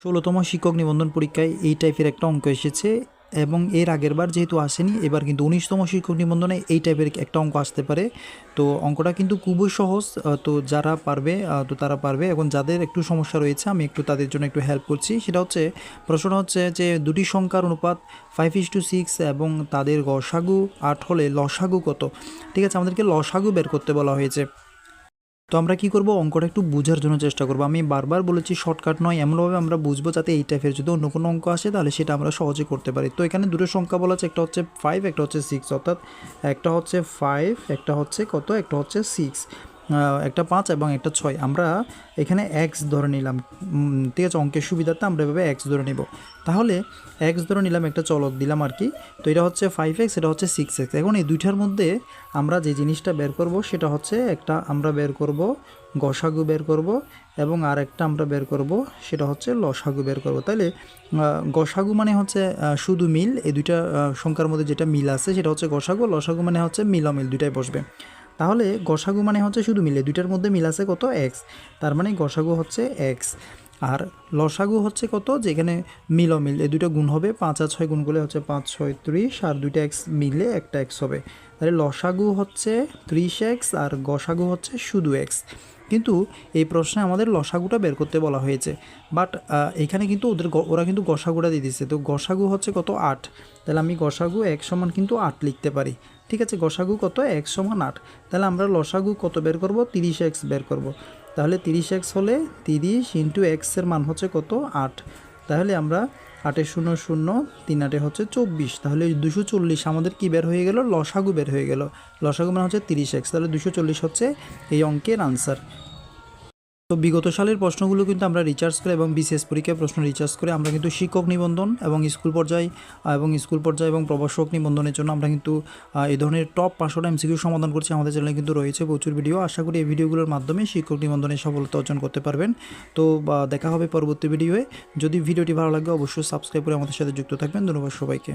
১৬তম শিক্ষক নিবন্ধন পরীক্ষায় এই টাইপের একটা অঙ্ক এসেছে এবং এর আগের বার যেহেতু আসেনি, এবার কিন্তু ১৯তম শিক্ষক নিবন্ধনে এই টাইপের একটা অঙ্ক আসতে পারে। তো অঙ্কটা কিন্তু খুবই সহজ। তো যারা পারবে তো তারা পারবে। এখন যাদের একটু সমস্যা রয়েছে আমি একটু তাদের জন্য একটু হেল্প করছি। সেটা হচ্ছে, প্রশ্নটা হচ্ছে যে দুটি সংখ্যার অনুপাত 5:6 এবং তাদের গসাগু 8 হলে লসাগু কত? ঠিক আছে, আমাদেরকে লসাগু বের করতে বলা হয়েছে। তো আমরা কি করব, অঙ্কটা একটু বোঝার জন্য চেষ্টা করব। আমি বারবার বলেছি শর্টকাট নয়, এমনভাবে আমরা বুঝবো যাতে এই টাইপের যদি অন্য কোনো অঙ্ক আসে তাহলে সেটা আমরা সহজে করতে পারি। তো এখানে দুটো সংখ্যা বলা আছে, একটা হচ্ছে 5, একটা হচ্ছে 6, অর্থাৎ একটা হচ্ছে 5, একটা হচ্ছে কত, একটা হচ্ছে 6, একটা 5 এবং একটা 6। আমরা এখানে এক্স ধরে নিলাম। ঠিক আছে, অঙ্কের সুবিধাতে আমরা এভাবে এক্স ধরে নিব। তাহলে এক্স ধরে নিলাম, একটা চলক দিলাম আর কি। তো এটা হচ্ছে 5x, এটা হচ্ছে 6x। এখন এই দুইটার মধ্যে আমরা যে জিনিসটা বের করব সেটা হচ্ছে, একটা আমরা বের করব গসাগু বের করব এবং আর একটা আমরা বের করব সেটা হচ্ছে লসাগু বের করব। তাহলে গসাগু মানে হচ্ছে শুধু মিল, এই দুইটা সংখ্যার মধ্যে যেটা মিল আছে সেটা হচ্ছে গসাগু, লসাগু মানে হচ্ছে মিলামিল, দুইটাই বসবে। তাহলে গসাগু মানে হচ্ছে শুধু মিলে, দুইটার মধ্যে মিল আছে কত, এক্স, তার মানে গসাগু হচ্ছে এক্স। আর লসাগু হচ্ছে কত, যেখানে মিলমিল, এই দুটো গুণ হবে, 5 আর 6 গুণ করলে হচ্ছে 5 6 30, আর দুইটা এক্স মিলে একটা এক্স হবে। তাহলে লসাগু হচ্ছে 30x আর গসাগু হচ্ছে শুধু এক্স। কিন্তু এই প্রশ্নে আমাদের লসাগুটা বের করতে বলা হয়েছে, বাট এখানে কিন্তু ওরা কিন্তু গসাগুটা দিয়ে দিচ্ছে। তো গসাগু হচ্ছে কত, 8। তাহলে আমি গসাগু x সমান কিন্তু 8 লিখতে পারি। ঠিক আছে, গসাগু কত, x সমান 8। তাহলে আমরা লসাগু কত বের করব, 30x বের করব। তাহলে 30x হলে 30 ইন্টু এক্সের মান হচ্ছে কত, 8। তাহলে আমরা 8 0 0, 3 8 হচ্ছে 24। তাহলে 240 আমাদের কি বের হয়ে গেল, লসাগু বের হয়ে গেল। লসাগু মানে হচ্ছে 30x, তাহলে 240 হচ্ছে এই অঙ্কের আনসার। তো বিগত সালের প্রশ্নগুলো কিন্তু আমরা রিচার্জ করে এবং বিশেষ পরীক্ষায় প্রশ্ন রিচার্জ করে আমরা কিন্তু শিক্ষক নিবন্ধন এবং স্কুল পর্যায়ে এবং প্রভাষক নিবন্ধনের জন্য আমরা কিন্তু এই ধরনের টপ 500টা এমসিকিউ সমাধান করছি। আমাদের চ্যানেলে কিন্তু রয়েছে প্রচুর ভিডিও। আশা করি এই ভিডিওগুলোর মাধ্যমে শিক্ষক নিবন্ধনে সফলতা অর্জন করতে পারবেন। তো দেখা হবে পরবর্তী ভিডিওয়ে। যদি ভিডিওটি ভালো লাগে অবশ্যই সাবস্ক্রাইব করে আমাদের সাথে যুক্ত থাকবেন। ধন্যবাদ সবাইকে।